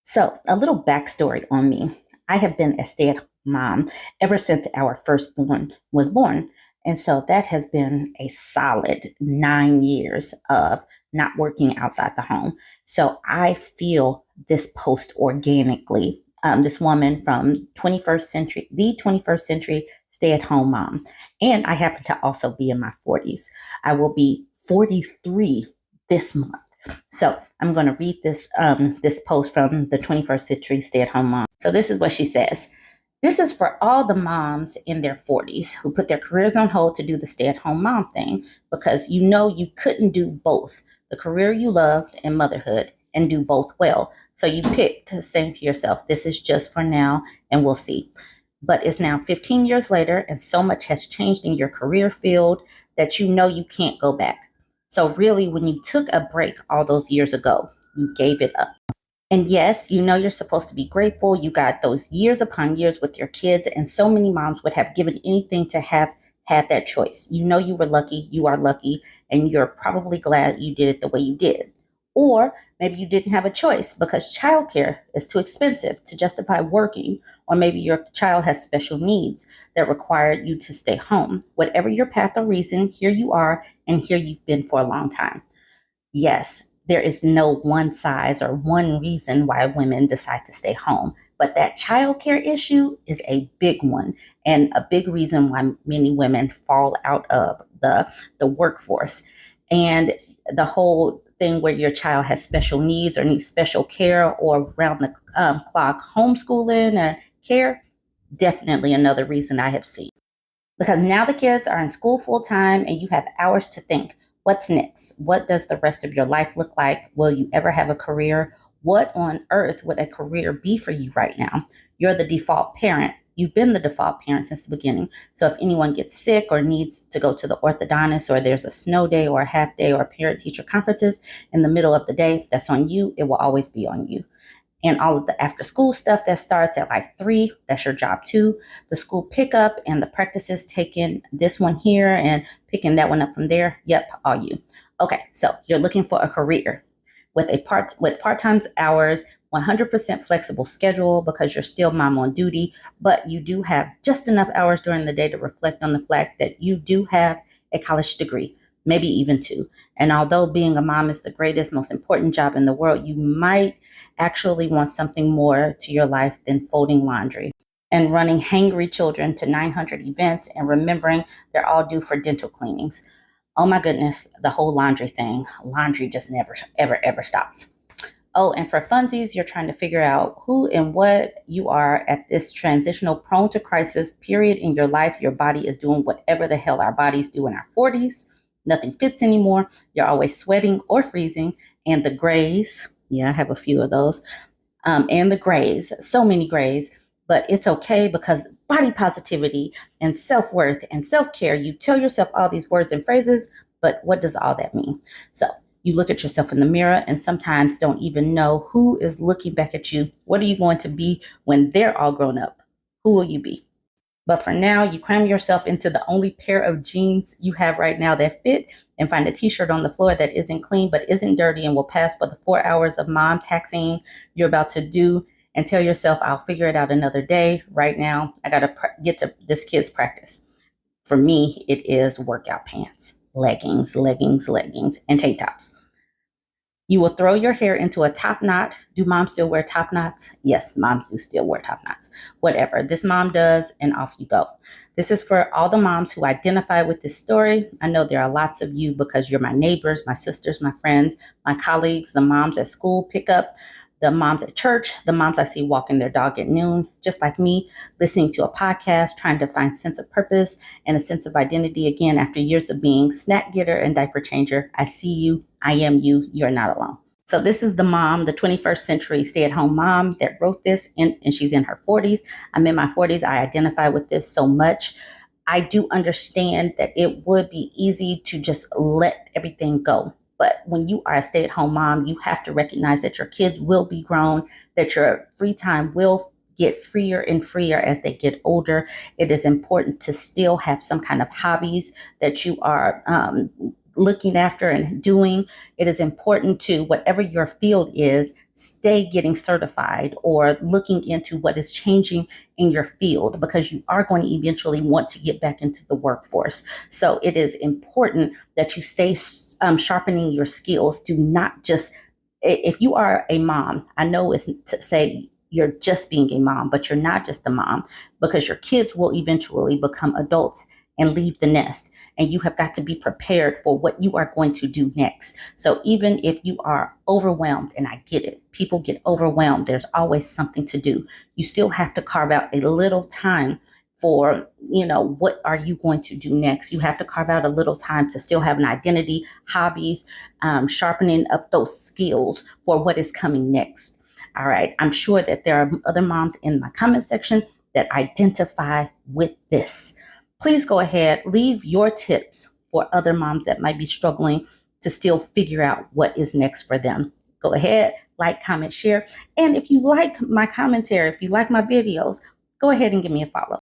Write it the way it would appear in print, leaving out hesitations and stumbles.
So, a little backstory on me. I have been a stay at home mom ever since our firstborn was born. And so that has been a solid 9 years of not working outside the home. So I feel this post organically. This woman from 21st century, the 21st century stay at home mom. And I happen to also be in my 40s. I will be 43 this month. So I'm going to read this post from the 21st century stay-at-home mom. So this is what she says. This is for all the moms in their 40s who put their careers on hold to do the stay-at-home mom thing because you couldn't do both the career you loved and motherhood and do both well. So you picked to say to yourself, this is just for now and we'll see. But it's now 15 years later and so much has changed in your career field that you can't go back. So really, when you took a break all those years ago, you gave it up. And yes, you're supposed to be grateful. You got those years upon years with your kids, and so many moms would have given anything to have had that choice. You were lucky, you are lucky, and you're probably glad you did it the way you did. Or maybe you didn't have a choice because childcare is too expensive to justify working, or maybe your child has special needs that require you to stay home. Whatever your path or reason, here you are, and here you've been for a long time. Yes, there is no one size or one reason why women decide to stay home, but that childcare issue is a big one and a big reason why many women fall out of the workforce. And the whole thing where your child has special needs or needs special care or round the clock homeschooling and care, definitely another reason I have seen. Because now the kids are in school full time and you have hours to think. What's next? What does the rest of your life look like? Will you ever have a career? What on earth would a career be for you right now? You're the default parent. You've been the default parent since the beginning. So if anyone gets sick or needs to go to the orthodontist or there's a snow day or a half day or parent teacher conferences in the middle of the day, that's on you. It will always be on you. And all of the after school stuff that starts at like 3, that's your job too. The school pickup and the practices, taking this one here and picking that one up from there. Yep, all you. Okay, so you're looking for a career with part-time hours, 100% flexible schedule because you're still mom on duty, but you do have just enough hours during the day to reflect on the fact that you do have a college degree, maybe even two. And although being a mom is the greatest, most important job in the world, you might actually want something more to your life than folding laundry and running hangry children to 900 events and remembering they're all due for dental cleanings. Oh my goodness, the whole laundry thing. Laundry just never, ever, ever stops. Oh, and for funsies, you're trying to figure out who and what you are at this transitional prone to crisis period in your life. Your body is doing whatever the hell our bodies do in our 40s. Nothing fits anymore. You're always sweating or freezing. And the grays, yeah, I have a few of those, and the grays, so many grays, but it's okay because body positivity and self worth and self care, you tell yourself all these words and phrases, but what does all that mean? So you look at yourself in the mirror and sometimes don't even know who is looking back at you. What are you going to be when they're all grown up? Who will you be? But for now, you cram yourself into the only pair of jeans you have right now that fit and find a t-shirt on the floor that isn't clean but isn't dirty and will pass for the 4 hours of mom taxiing you're about to do and tell yourself, I'll figure it out another day. Right now, I got to get to this kid's practice. For me, it is workout pants, leggings, leggings, leggings, and tank tops. You will throw your hair into a top knot. Do moms still wear top knots? Yes, moms do still wear top knots. Whatever. This mom does, and off you go. This is for all the moms who identify with this story. I know there are lots of you because you're my neighbors, my sisters, my friends, my colleagues, the moms at school pickup, the moms at church, the moms I see walking their dog at noon, just like me, listening to a podcast, trying to find sense of purpose and a sense of identity again after years of being snack getter and diaper changer. I see you. I am you. You're not alone. So this is the mom, the 21st century stay-at-home mom that wrote this, and she's in her 40s. I'm in my 40s. I identify with this so much. I do understand that it would be easy to just let everything go. But when you are a stay-at-home mom, you have to recognize that your kids will be grown, that your free time will get freer and freer as they get older. It is important to still have some kind of hobbies that you are looking after and doing, it is important to, whatever your field is, stay getting certified or looking into what is changing in your field, because you are going to eventually want to get back into the workforce. So it is important that you stay sharpening your skills. Do not just, if you are a mom, I know it's to say you're just being a mom, but you're not just a mom, because your kids will eventually become adults and leave the nest. And you have got to be prepared for what you are going to do next. So even if you are overwhelmed, and I get it, people get overwhelmed, there's always something to do. You still have to carve out a little time for, what are you going to do next? You have to carve out a little time to still have an identity, hobbies, sharpening up those skills for what is coming next. All right. I'm sure that there are other moms in my comment section that identify with this. Please go ahead, leave your tips for other moms that might be struggling to still figure out what is next for them. Go ahead, like, comment, share. And if you like my commentary, if you like my videos, go ahead and give me a follow.